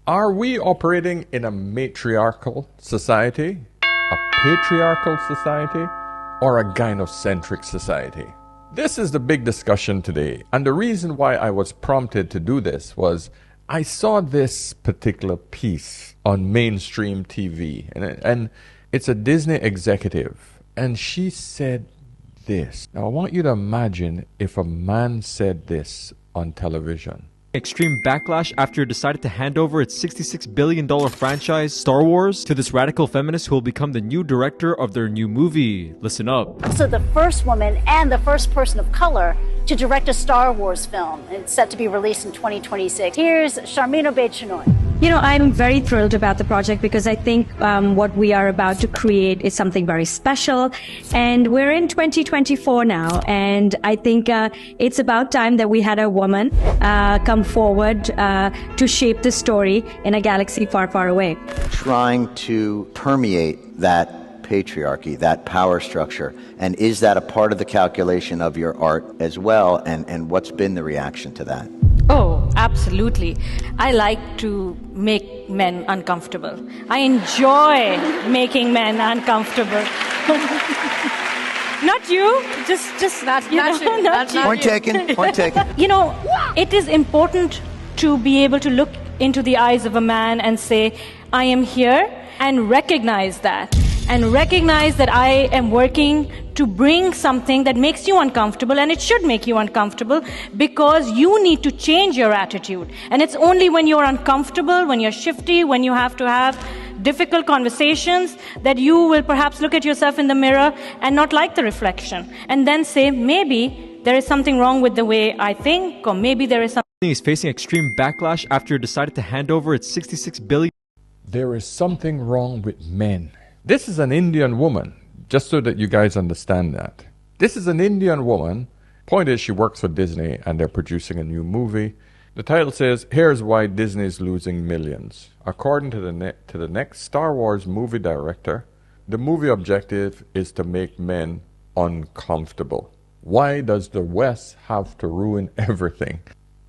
Are we operating in a matriarchal society, a patriarchal society, or a gynocentric society? This is the big discussion today, and the reason why I was prompted to do this was I saw this particular piece on mainstream TV, and it's a Disney executive, and she said this. Now I want you to imagine if a man said this on television. Extreme backlash after it decided to hand over its $66 billion franchise, Star Wars, to this radical feminist who will become the new director of their new movie. Listen up. Also the first woman and the first person of color to direct a Star Wars film. It's set to be released in 2026. Here's Sharmeen Obaid-Chinoy. You know, I'm very thrilled about the project because I think what we are about to create is something very special. And we're in 2024 now. And I think it's about time that we had a woman come forward to shape the story in a galaxy far, far away. Trying to permeate that patriarchy, that power structure. And is that a part of the calculation of your art as well? And what's been the reaction to that? Oh, absolutely. I like to make men uncomfortable. I enjoy making men uncomfortable. Not you, just not you. Point taken, point taken. You know, it is important to be able to look into the eyes of a man and say, I am here, and recognize that. And recognize that I am working to bring something that makes you uncomfortable, and it should make you uncomfortable because you need to change your attitude. And it's only when you're uncomfortable, when you're shifty, when you have to have difficult conversations that you will perhaps look at yourself in the mirror and not like the reflection. And then say, maybe there is something wrong with the way I think, or maybe there is something. Is facing extreme backlash after it decided to hand over its $66 billion. There is something wrong with men. This is an Indian woman, just so that you guys understand that. This is an Indian woman. Point is, she works for Disney and they're producing a new movie. The title says, here's why Disney's losing millions. According to the next Star Wars movie director, the movie objective is to make men uncomfortable. Why does the West have to ruin everything?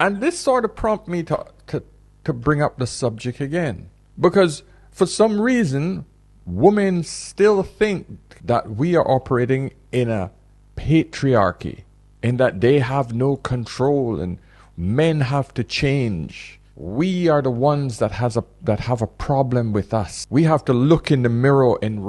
And this sort of prompted me to bring up the subject again. Because for some reason, women still think that we are operating in a patriarchy, in that they have no control and men have to change. We are the ones that have a problem with us. We have to look in the mirror and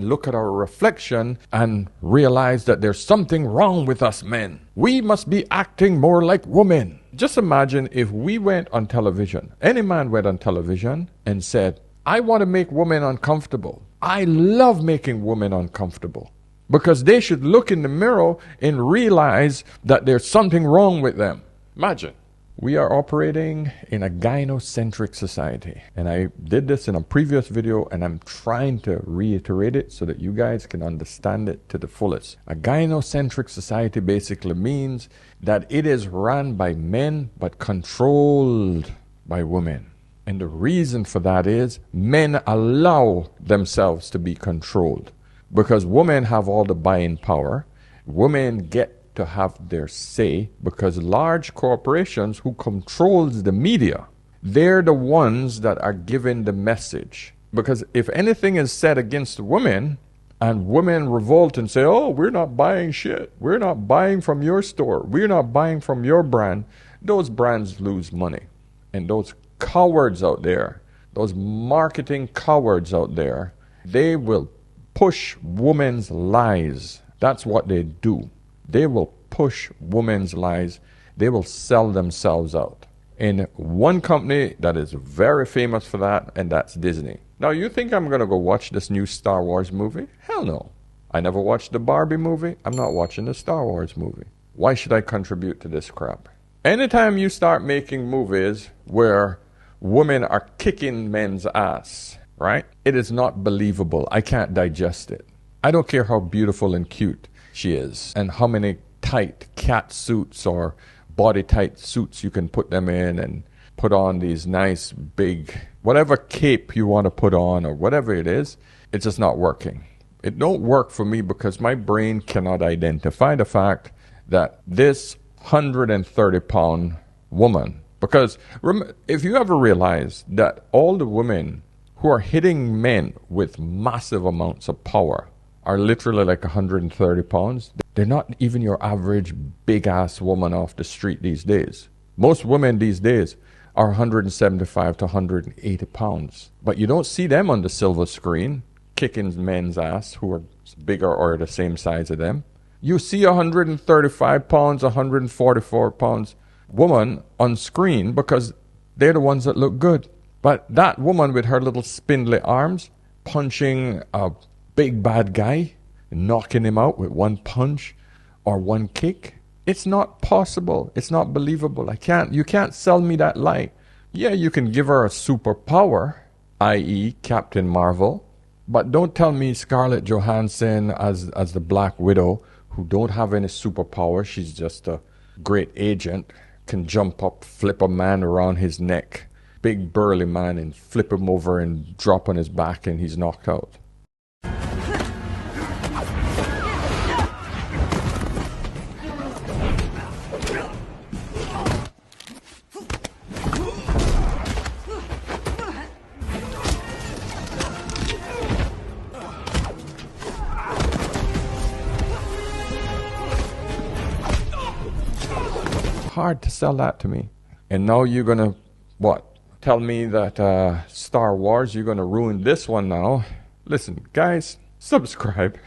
look at our reflection and realize that there's something wrong with us men. We must be acting more like women. Just imagine if we went on television, any man went on television and said, I want to make women uncomfortable. I love making women uncomfortable. Because they should look in the mirror and realize that there's something wrong with them. Imagine. We are operating in a gynocentric society. And I did this in a previous video, and I'm trying to reiterate it so that you guys can understand it to the fullest. A gynocentric society basically means that it is run by men but controlled by women. And the reason for that is men allow themselves to be controlled because women have all the buying power. Women get to have their say because large corporations who controls the media, they're the ones that are giving the message. Because if anything is said against women and women revolt and say, oh, we're not buying shit. We're not buying from your store. We're not buying from your brand. Those brands lose money. And those cowards out there, those marketing cowards out there, they will push women's lies. That's what they do. They will push women's lies. They will sell themselves out. In one company that is very famous for that, and that's Disney. Now, you think I'm going to go watch this new Star Wars movie? Hell no. I never watched the Barbie movie. I'm not watching the Star Wars movie. Why should I contribute to this crap? Anytime you start making movies where women are kicking men's ass, right? It is not believable. I can't digest it. I don't care how beautiful and cute she is and how many tight cat suits or body tight suits you can put them in and put on these nice big, whatever cape you want to put on or whatever it is, it's just not working. It don't work for me because my brain cannot identify the fact that this 130-pound woman Because if you ever realize that all the women who are hitting men with massive amounts of power are literally like 130 pounds, they're not even your average big-ass woman off the street these days. Most women these days are 175 to 180 pounds. But you don't see them on the silver screen kicking men's ass who are bigger or the same size as them. You see a 135 pounds, 144 pounds woman on screen because they're the ones that look good. But that woman with her little spindly arms punching a big bad guy, knocking him out with one punch or one kick, it's not possible. It's not believable. You can't sell me that lie. Yeah, you can give her a superpower, i.e. Captain Marvel, but don't tell me Scarlett Johansson as the Black Widow, who don't have any superpower, she's just a great agent, can jump up, flip a man around his neck, big burly man, and flip him over and drop on his back and he's knocked out. Hard to sell that to me. And now you're gonna tell me that Star Wars, you're gonna ruin this one now. Listen, guys, subscribe.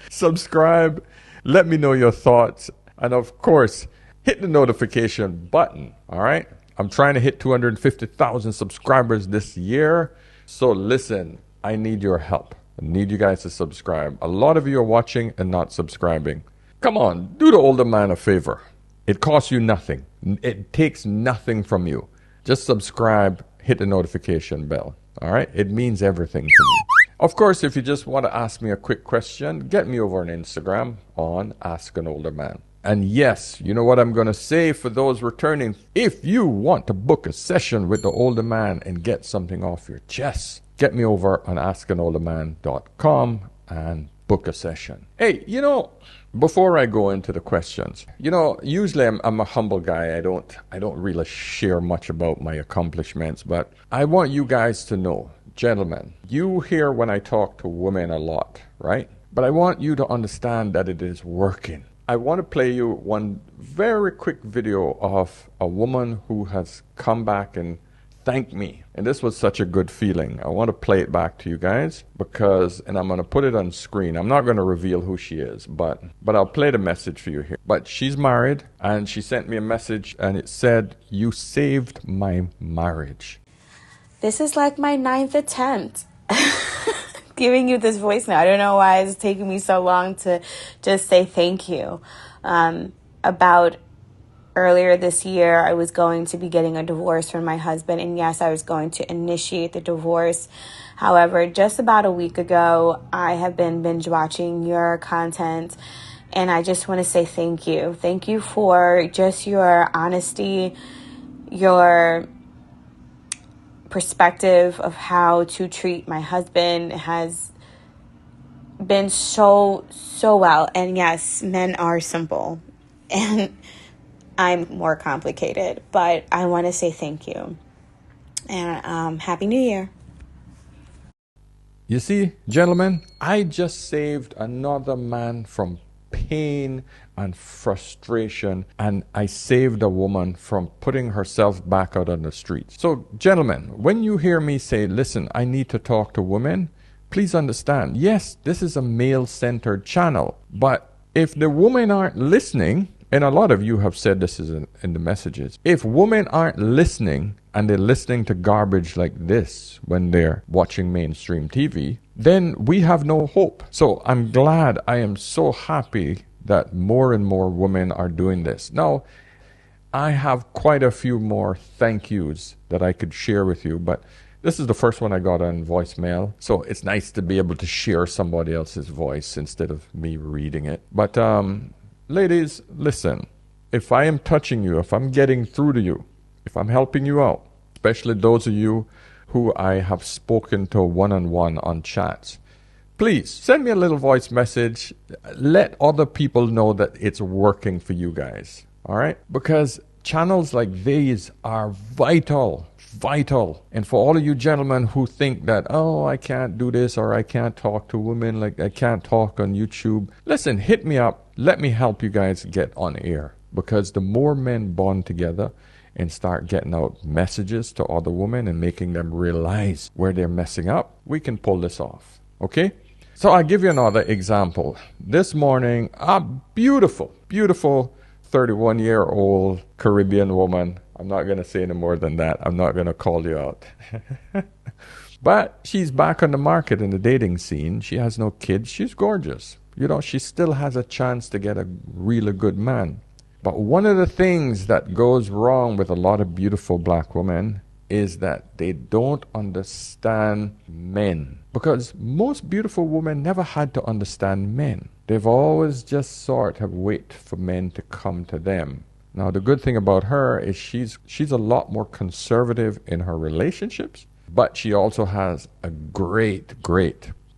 Subscribe, let me know your thoughts, and of course hit the notification button. All right, I'm trying to hit 250,000 subscribers this year, so listen, I need your help. I need you guys to subscribe. A lot of you are watching and not subscribing. Come on, do the older man a favor. It costs you nothing. It takes nothing from you. Just subscribe, hit the notification bell. All right? It means everything to me. Of course, if you just want to ask me a quick question, get me over on Instagram on Ask an Older Man. And yes, you know what I'm going to say for those returning. If you want to book a session with the older man and get something off your chest, get me over on askanolderman.com and book a session. Hey, before I go into the questions, usually I'm a humble guy. I don't really share much about my accomplishments, but I want you guys to know, gentlemen, you hear when I talk to women a lot, right? But I want you to understand that it is working. I want to play you one very quick video of a woman who has come back and thanked me. And this was such a good feeling. I want to play it back to you guys and I'm going to put it on screen. I'm not going to reveal who she is, but I'll play the message for you here. But she's married and she sent me a message and it said, "You saved my marriage." This is like my 9th attempt giving you this voice now. I don't know why it's taking me so long to just say thank you. About earlier this year, I was going to be getting a divorce from my husband, and yes, I was going to initiate the divorce. However, just about a week ago, I have been binge watching your content, and I just want to say thank you. Thank you for just your honesty, your perspective of how to treat my husband has been so well. And yes, men are simple, and I'm more complicated, but I want to say thank you. And Happy New Year. You see, gentlemen, I just saved another man from pain and frustration, and I saved a woman from putting herself back out on the streets. So, gentlemen, when you hear me say, listen, I need to talk to women, please understand, yes, this is a male-centered channel, but if the women aren't listening, and a lot of you have said this in the messages, if women aren't listening and they're listening to garbage like this when they're watching mainstream TV, then we have no hope. So I'm glad, I am so happy that more and more women are doing this. Now, I have quite a few more thank yous that I could share with you, but this is the first one I got on voicemail. So it's nice to be able to share somebody else's voice instead of me reading it. But ladies, listen, if I am touching you, if I'm getting through to you, if I'm helping you out, especially those of you who I have spoken to one-on-one on chats, please send me a little voice message. Let other people know that it's working for you guys. All right? Because channels like these are vital. And for all of you gentlemen who think that, oh, I can't do this, or I can't talk to women, like I can't talk on YouTube, listen, hit me up. Let me help you guys get on air. Because the more men bond together and start getting out messages to other women and making them realize where they're messing up, we can pull this off. Okay? So I'll give you another example. This morning, a beautiful 31-year-old Caribbean woman. I'm not going to say any more than that. I'm not going to call you out. But she's back on the market in the dating scene. She has no kids. She's gorgeous. You know, she still has a chance to get a really good man. But one of the things that goes wrong with a lot of beautiful black women is that they don't understand men. Because most beautiful women never had to understand men. They've always just sort of wait for men to come to them. Now, the good thing about her is she's a lot more conservative in her relationships, but she also has a great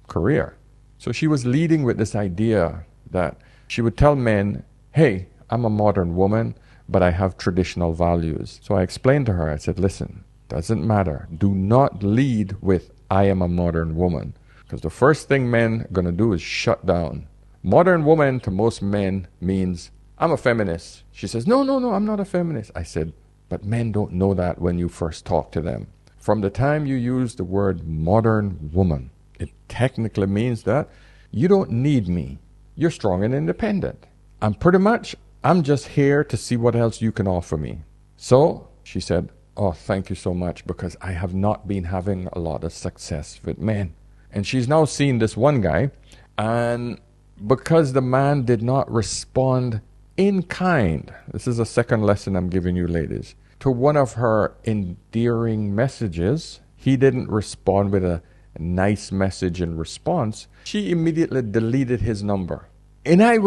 career. So she was leading with this idea that she would tell men, hey, I'm a modern woman, but I have traditional values. So I explained to her, I said, listen, doesn't matter. Do not lead with, I am a modern woman. Because the first thing men are going to do is shut down. Modern woman to most men means, I'm a feminist. She says, no, I'm not a feminist. I said, but men don't know that when you first talk to them. From the time you use the word modern woman, it technically means that you don't need me. You're strong and independent. I'm just here to see what else you can offer me. So she said, oh, thank you so much, because I have not been having a lot of success with men. And she's now seen this one guy, and because the man did not respond in kind, this is a second lesson I'm giving you ladies, to one of her endearing messages, he didn't respond with a nice message in response. She immediately deleted his number. And I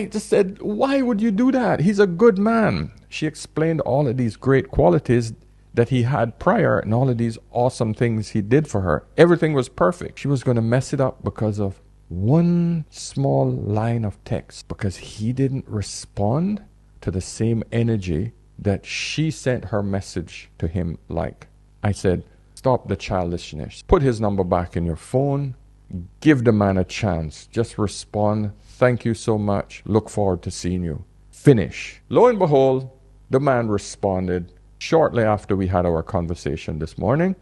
just said, why would you do that? He's a good man. She explained all of these great qualities that he had prior and all of these awesome things he did for her. Everything was perfect. She was going to mess it up because of one small line of text, because he didn't respond to the same energy that she sent her message to him like. I said, stop the childishness. Put his number back in your phone. Give the man a chance. Just respond. Thank you so much. Look forward to seeing you. Finish. Lo and behold, the man responded shortly after we had our conversation this morning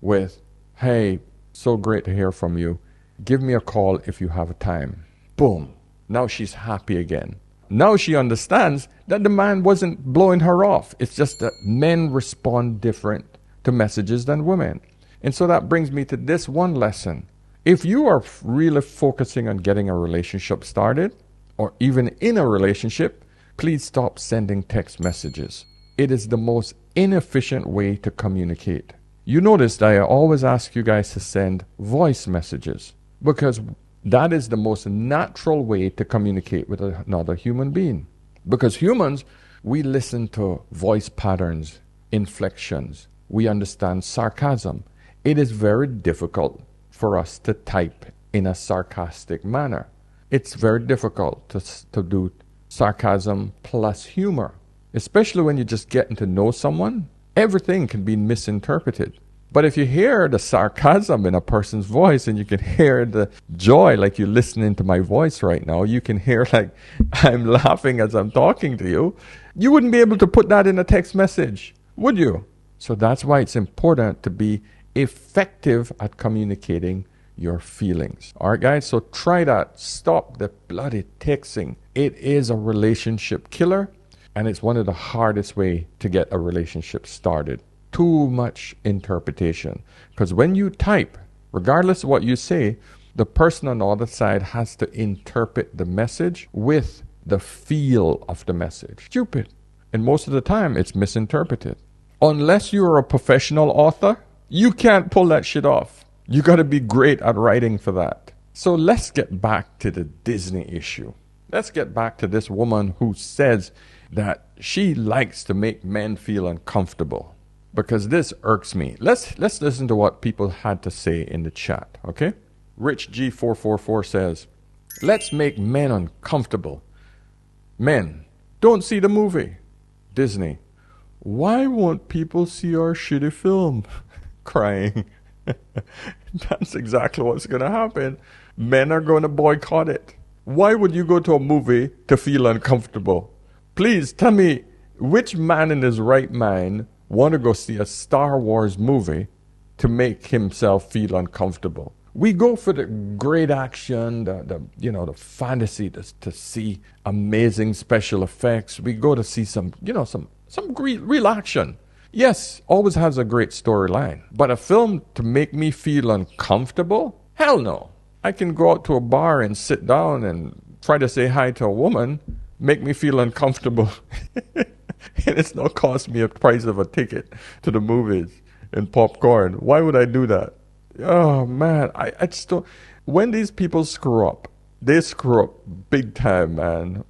with, hey, so great to hear from you. Give me a call if you have time. Boom. Now she's happy again. Now she understands that the man wasn't blowing her off. It's just that men respond different to messages than women. And so that brings me to this one lesson. If you are really focusing on getting a relationship started, or even in a relationship, please stop sending text messages. It is the most inefficient way to communicate. You notice that I always ask you guys to send voice messages, because that is the most natural way to communicate with another human being. Because humans, we listen to voice patterns, inflections. We understand sarcasm. It is very difficult for us to type in a sarcastic manner. It's very difficult to do sarcasm plus humor, especially when you're just getting to know someone. Everything can be misinterpreted. But if you hear the sarcasm in a person's voice and you can hear the joy, like you're listening to my voice right now, you can hear like I'm laughing as I'm talking to you, you wouldn't be able to put that in a text message, would you? So that's why it's important to be effective at communicating your feelings. All right, guys, so try that. Stop the bloody texting. It is a relationship killer, and it's one of the hardest way to get a relationship started. Too much interpretation. Because when you type, regardless of what you say, the person on the other side has to interpret the message with the feel of the message. Stupid. And most of the time, it's misinterpreted. Unless you're a professional author, you can't pull that shit off. You got to be great at writing for that. So let's get back to the Disney issue. Let's get back to this woman who says that she likes to make men feel uncomfortable. Because this irks me. Let's listen to what people had to say in the chat, okay? Rich G444 says, let's make men uncomfortable. Men, don't see the movie. Disney, why won't people see our shitty film? Crying. That's exactly what's going to happen. Men are going to boycott it. Why would you go to a movie to feel uncomfortable? Please tell me, which man in his right mind want to go see a Star Wars movie to make himself feel uncomfortable? We go for the great action, the fantasy, to see amazing special effects. We go to see some real action. Yes, always has a great storyline. But a film to make me feel uncomfortable? Hell no. I can go out to a bar and sit down and try to say hi to a woman, make me feel uncomfortable. And it's not cost me a price of a ticket to the movies and popcorn. Why would I do that? Oh, man. I just don't. When these people screw up, they screw up big time, man.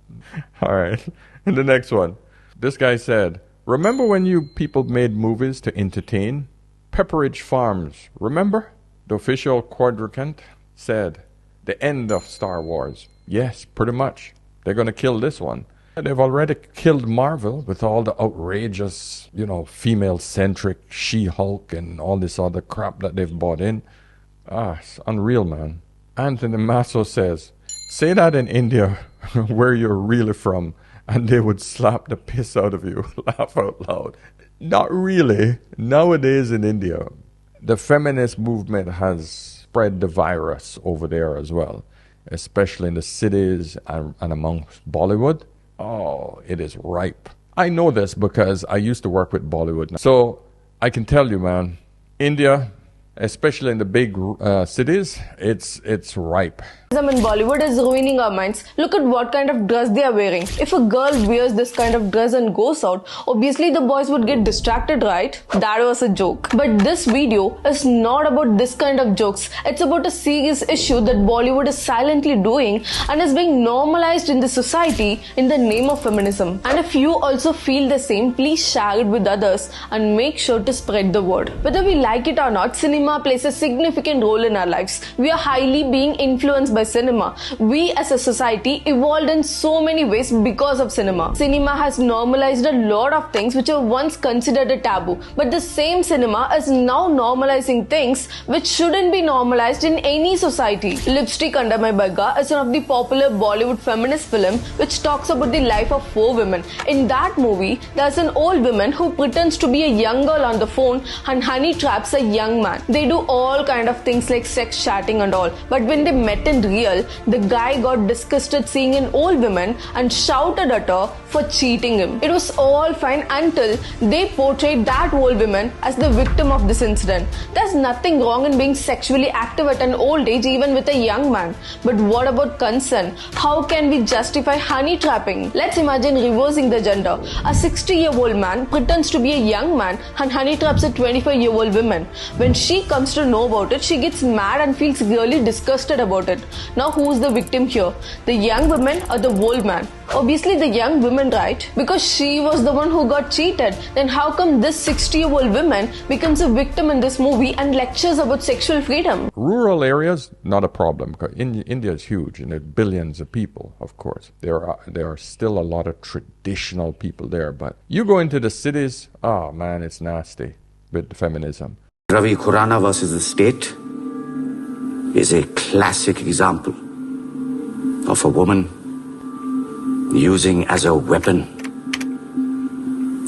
All right. And the next one. This guy said, remember when you people made movies to entertain? Pepperidge Farms, remember? The official quadrant said, the end of Star Wars. Yes, pretty much. They're going to kill this one. They've already killed Marvel with all the outrageous, female-centric She-Hulk and all this other crap that they've bought in. It's unreal, man. Anthony Masso says, say that in India, where you're really from, and they would slap the piss out of you. Laugh out loud. Not really. Nowadays in India, the feminist movement has spread the virus over there as well, especially in the cities and amongst Bollywood. Oh, it is ripe. I know this because I used to work with Bollywood. So I can tell you, man, India, especially in the big cities, it's ripe. In Bollywood is ruining our minds. Look at what kind of dress they are wearing. If a girl wears this kind of dress and goes out, obviously the boys would get distracted, right? That was a joke. But this video is not about this kind of jokes. It's about a serious issue that Bollywood is silently doing and is being normalized in the society in the name of feminism. And if you also feel the same, please share it with others and make sure to spread the word. Whether we like it or not, cinema plays a significant role in our lives. We are highly being influenced by cinema. We as a society evolved in so many ways because of cinema. Cinema has normalized a lot of things which were once considered a taboo. But the same cinema is now normalizing things which shouldn't be normalized in any society. Lipstick Under My Bagga is one of the popular Bollywood feminist film which talks about the life of 4 women. In that movie, there's an old woman who pretends to be a young girl on the phone and honey traps a young man. They do all kind of things like sex chatting and all. But when they met in real, the guy got disgusted seeing an old woman and shouted at her for cheating him. It was all fine until they portrayed that old woman as the victim of this incident. There's nothing wrong in being sexually active at an old age even with a young man. But what about consent? How can we justify honey trapping? Let's imagine reversing the gender. A 60-year-old man pretends to be a young man and honey traps a 25-year-old woman. When she comes to know about it, she gets mad and feels really disgusted about it. Now who's the victim here? The young woman or the old man? Obviously the young woman, right? Because she was the one who got cheated. Then how come this 60-year-old woman becomes a victim in this movie and lectures about sexual freedom? Rural areas, not a problem. India is huge and there are billions of people, of course. There are still a lot of traditional people there. But you go into the cities, oh man, it's nasty with feminism. Ravi Khurana versus the state is a classic example of a woman using as a weapon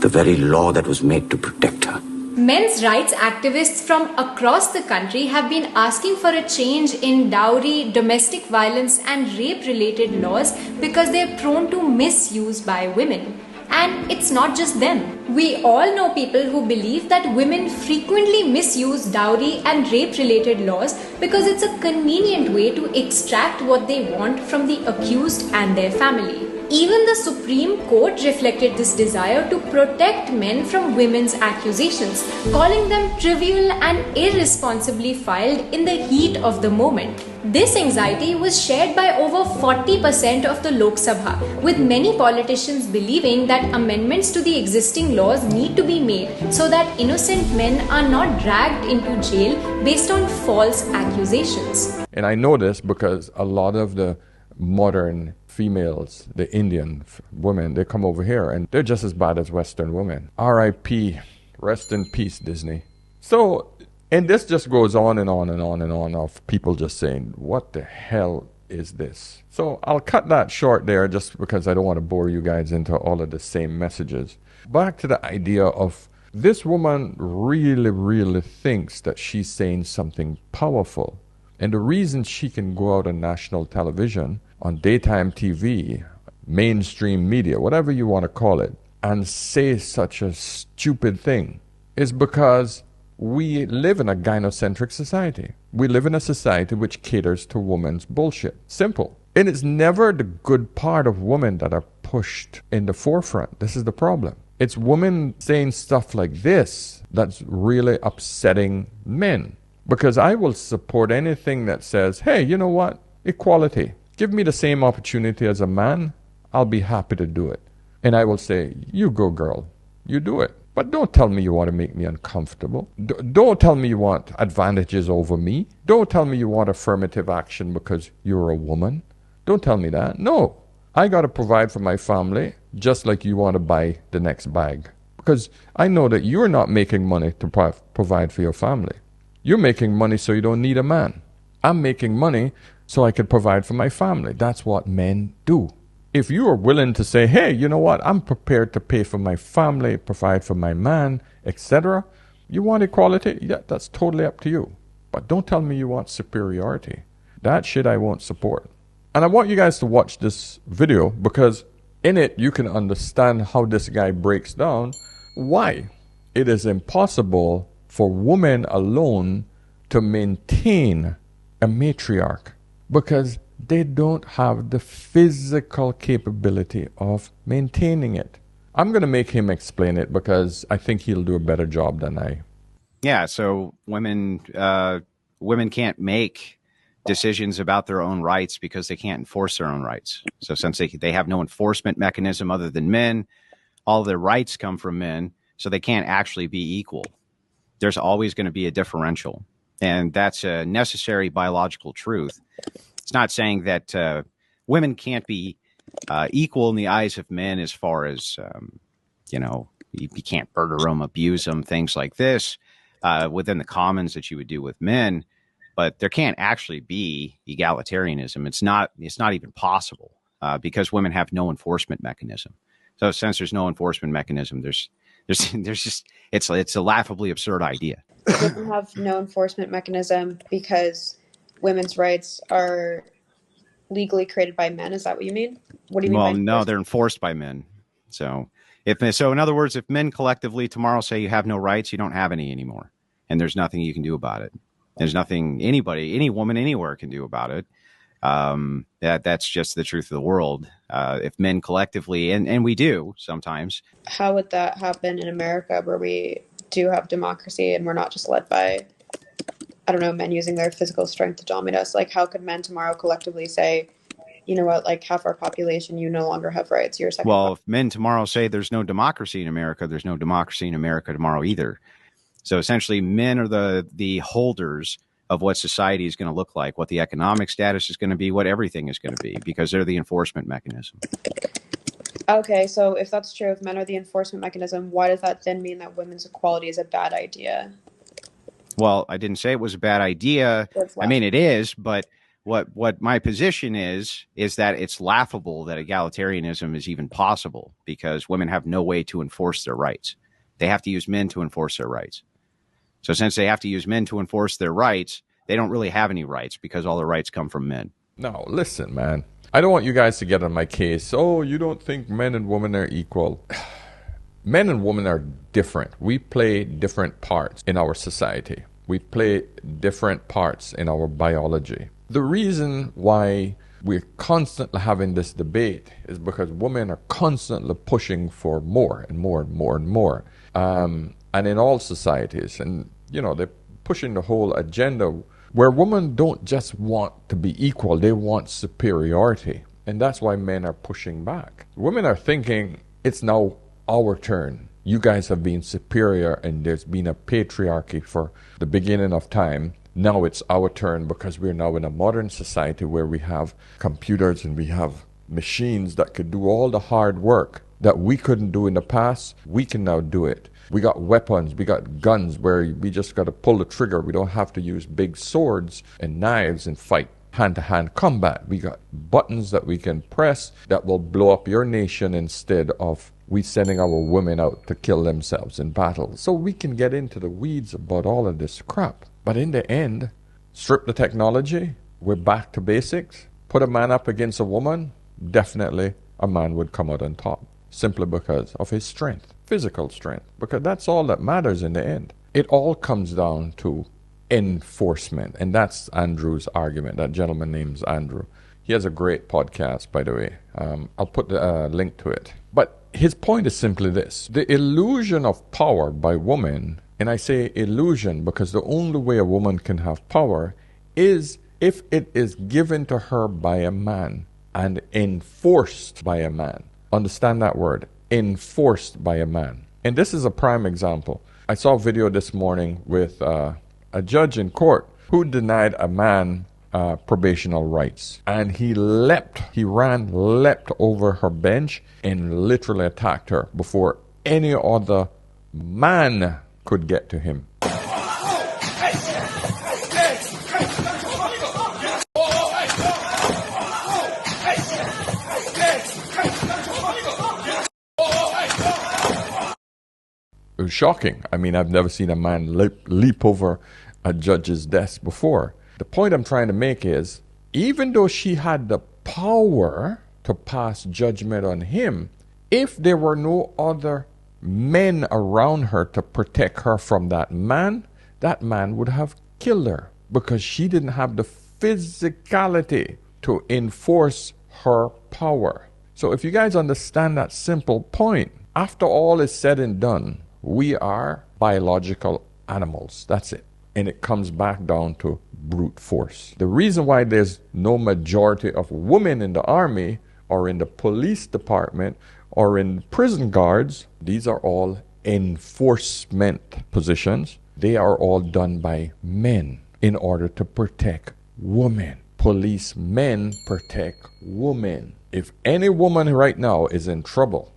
the very law that was made to protect her. Men's rights activists from across the country have been asking for a change in dowry, domestic violence and rape-related laws because they are prone to misuse by women. And it's not just them. We all know people who believe that women frequently misuse dowry and rape-related laws because it's a convenient way to extract what they want from the accused and their family. Even the Supreme Court reflected this desire to protect men from women's accusations, calling them trivial and irresponsibly filed in the heat of the moment. This anxiety was shared by over 40% of the Lok Sabha, with many politicians believing that amendments to the existing laws need to be made so that innocent men are not dragged into jail based on false accusations. And I know this because a lot of the modern females, the Indian women, they come over here and they're just as bad as Western women. R.I.P. Rest in peace, Disney. So, and this just goes on and on and on and on of people just saying, what the hell is this? So I'll cut that short there just because I don't want to bore you guys into all of the same messages. Back to the idea of this woman really, really thinks that she's saying something powerful. And the reason she can go out on national television, on daytime TV, mainstream media, whatever you want to call it, and say such a stupid thing is because we live in a gynocentric society. We live in a society which caters to women's bullshit. Simple. And it's never the good part of women that are pushed in the forefront. This is the problem. It's women saying stuff like this that's really upsetting men. Because I will support anything that says, hey, you know what? Equality. Give me the same opportunity as a man. I'll be happy to do it. And I will say, you go, girl. You do it. But don't tell me you want to make me uncomfortable. Don't tell me you want advantages over me. Don't tell me you want affirmative action because you're a woman. Don't tell me that. No. I got to provide for my family just like you want to buy the next bag. Because I know that you're not making money to provide for your family. You're making money so you don't need a man. I'm making money so I can provide for my family. That's what men do. If you are willing to say, hey, you know what, I'm prepared to pay for my family, provide for my man, etc., you want equality? Yeah, that's totally up to you. But don't tell me you want superiority. That shit I won't support. And I want you guys to watch this video because in it you can understand how this guy breaks down why it is impossible for women alone to maintain a matriarch because they don't have the physical capability of maintaining it. I'm going to make him explain it because I think he'll do a better job than I. Yeah, so women can't make decisions about their own rights because they can't enforce their own rights. So since they have no enforcement mechanism other than men, all their rights come from men, so they can't actually be equal. There's always going to be a differential, and that's a necessary biological truth. It's not saying that women can't be equal in the eyes of men as far as, you can't murder them, abuse them, things like this within the commons that you would do with men. But there can't actually be egalitarianism. It's not even possible because women have no enforcement mechanism. So since there's no enforcement mechanism, there's just it's a laughably absurd idea. Women have no enforcement mechanism because women's rights are legally created by men. Is that what you mean? What do you mean? Well, no, they're enforced by men. So in other words, if men collectively tomorrow say you have no rights, you don't have any anymore, and there's nothing you can do about it. There's nothing any woman anywhere can do about it. That's just the truth of the world. If men collectively, and we do sometimes. How would that happen in America where we do have democracy and we're not just led by, I don't know, men using their physical strength to dominate us? Like, how could men tomorrow collectively say, you know what, like half our population, you no longer have rights. You're second. Well, if men tomorrow say there's no democracy in America, there's no democracy in America tomorrow either. So essentially, men are the holders of what society is going to look like, what the economic status is going to be, what everything is going to be, because they're the enforcement mechanism. Okay, so if that's true, if men are the enforcement mechanism, why does that then mean that women's equality is a bad idea? Well, I didn't say it was a bad idea. I mean, it is, but what my position is that it's laughable that egalitarianism is even possible because women have no way to enforce their rights. They have to use men to enforce their rights. So since they have to use men to enforce their rights, they don't really have any rights because all their rights come from men. No, listen, man. I don't want you guys to get on my case. Oh, you don't think men and women are equal. Men and women are different. We play different parts in our society. We play different parts in our biology. The reason why we're constantly having this debate is because women are constantly pushing for more and more and more and more. And in all societies, and they're pushing the whole agenda where women don't just want to be equal, they want superiority. And that's why men are pushing back. Women are thinking it's now our turn. You guys have been superior and there's been a patriarchy for the beginning of time. Now it's our turn because we're now in a modern society where we have computers and we have machines that could do all the hard work that we couldn't do in the past. We can now do it. We got weapons, we got guns where we just got to pull the trigger. We don't have to use big swords and knives and fight hand-to-hand combat. We got buttons that we can press that will blow up your nation instead of we sending our women out to kill themselves in battle. So we can get into the weeds about all of this crap. But in the end, strip the technology, we're back to basics. Put a man up against a woman, definitely a man would come out on top. Simply because of his strength, physical strength. Because that's all that matters in the end. It all comes down to enforcement. And that's Andrew's argument. That gentleman named Andrew. He has a great podcast, by the way. I'll put the link to it. But his point is simply this. The illusion of power by women, and I say illusion because the only way a woman can have power is if it is given to her by a man and enforced by a man. Understand that word, enforced by a man. And this is a prime example. I saw a video this morning with a judge in court who denied a man probational rights. And he leapt over her bench and literally attacked her before any other man could get to him. It was shocking. I mean, I've never seen a man leap over a judge's desk before. The point I'm trying to make is, even though she had the power to pass judgment on him, if there were no other men around her to protect her from that man would have killed her because she didn't have the physicality to enforce her power. So if you guys understand that simple point, after all is said and done, we are biological animals. That's it. And it comes back down to brute force. The reason why there's no majority of women in the army or in the police department or in prison guards, these are all enforcement positions. They are all done by men in order to protect women. Policemen protect women. If any woman right now is in trouble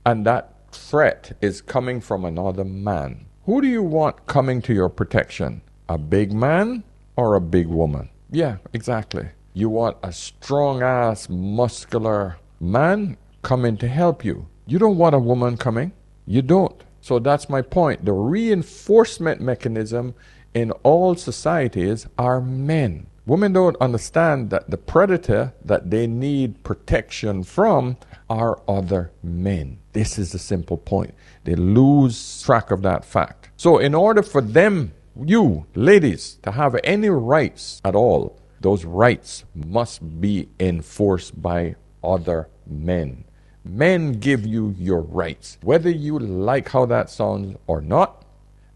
and that threat is coming from another man, who do you want coming to your protection? A big man or a big woman? Yeah, exactly. You want a strong-ass, muscular man coming to help you. You don't want a woman coming. You don't. So that's my point. The reinforcement mechanism in all societies are men. Women don't understand that the predator that they need protection from are other men. This is the simple point. They lose track of that fact. So in order for them, you ladies, to have any rights at all, those rights must be enforced by other men. Men give you your rights. Whether you like how that sounds or not,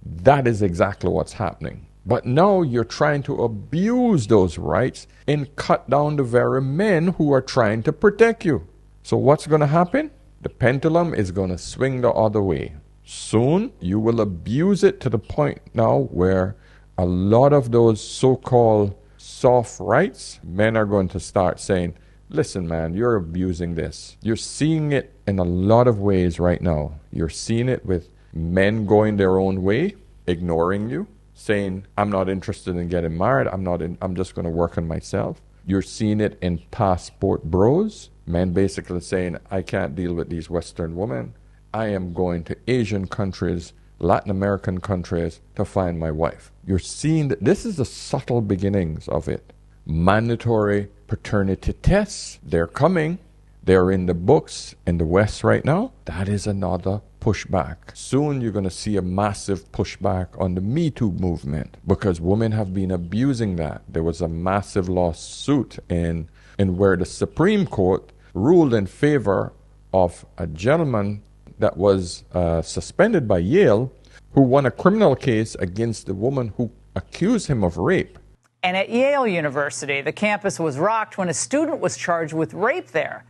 that is exactly what's happening. But now you're trying to abuse those rights and cut down the very men who are trying to protect you. So what's going to happen? The pendulum is going to swing the other way. Soon you will abuse it to the point now where a lot of those so-called soft rights, men are going to start saying, listen, man, you're abusing this. You're seeing it in a lot of ways right now. You're seeing it with men going their own way, ignoring you, saying, I'm not interested in getting married. I'm just going to work on myself. You're seeing it in passport bros, men basically saying, I can't deal with these Western women. I am going to Asian countries, Latin American countries to find my wife. You're seeing that this is the subtle beginnings of it. Mandatory paternity tests, they're coming. They're in the books in the West right now. That is another pushback. Soon you're going to see a massive pushback on the Me Too movement because women have been abusing that. There was a massive lawsuit in where the Supreme Court ruled in favor of a gentleman that was suspended by Yale who won a criminal case against the woman who accused him of rape. And at Yale University, the campus was rocked when a student was charged with rape there.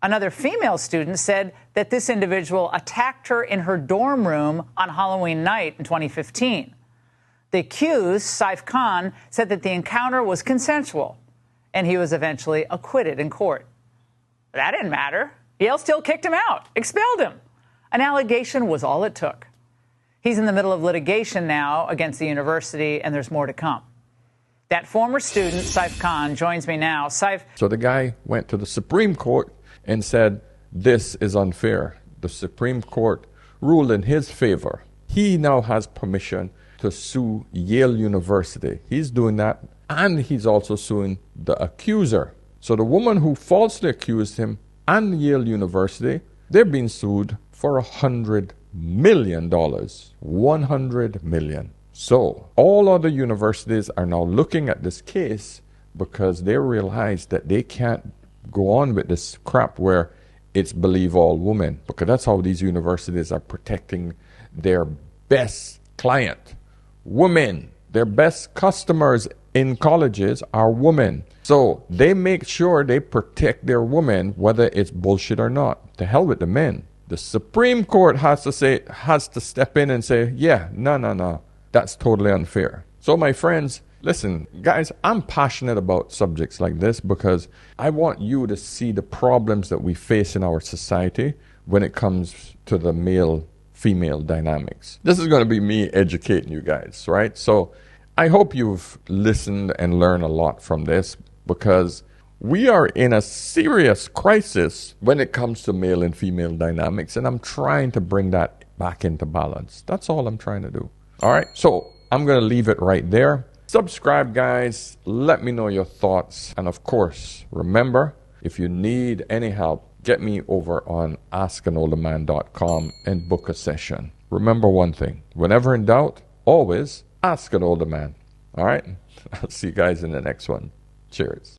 Another female student said that this individual attacked her in her dorm room on Halloween night in 2015. The accused, Saif Khan, said that the encounter was consensual, and he was eventually acquitted in court. But that didn't matter. Yale still kicked him out, expelled him. An allegation was all it took. He's in the middle of litigation now against the university, and there's more to come. That former student, Saif Khan, joins me now. Saif. So the guy went to the Supreme Court and said, this is unfair. The Supreme Court ruled in his favor. He now has permission to sue Yale University. He's doing that, and he's also suing the accuser. So the woman who falsely accused him and Yale University, they're being sued for $100 million. $100 million. So all other universities are now looking at this case because they realize that they can't go on with this crap where it's believe all women, because that's how these universities are protecting their best client, women. Their best customers in colleges are women. So they make sure they protect their women, whether it's bullshit or not. To hell with the men. The Supreme Court has to step in and say, yeah, no. That's totally unfair. So my friends, listen, guys, I'm passionate about subjects like this because I want you to see the problems that we face in our society when it comes to the male-female dynamics. This is going to be me educating you guys, right? So I hope you've listened and learned a lot from this, because we are in a serious crisis when it comes to male and female dynamics, and I'm trying to bring that back into balance. That's all I'm trying to do. All right, so I'm going to leave it right there. Subscribe, guys. Let me know your thoughts. And of course, remember, if you need any help, get me over on askanolderman.com and book a session. Remember one thing, whenever in doubt, always ask an older man. All right, I'll see you guys in the next one. Cheers.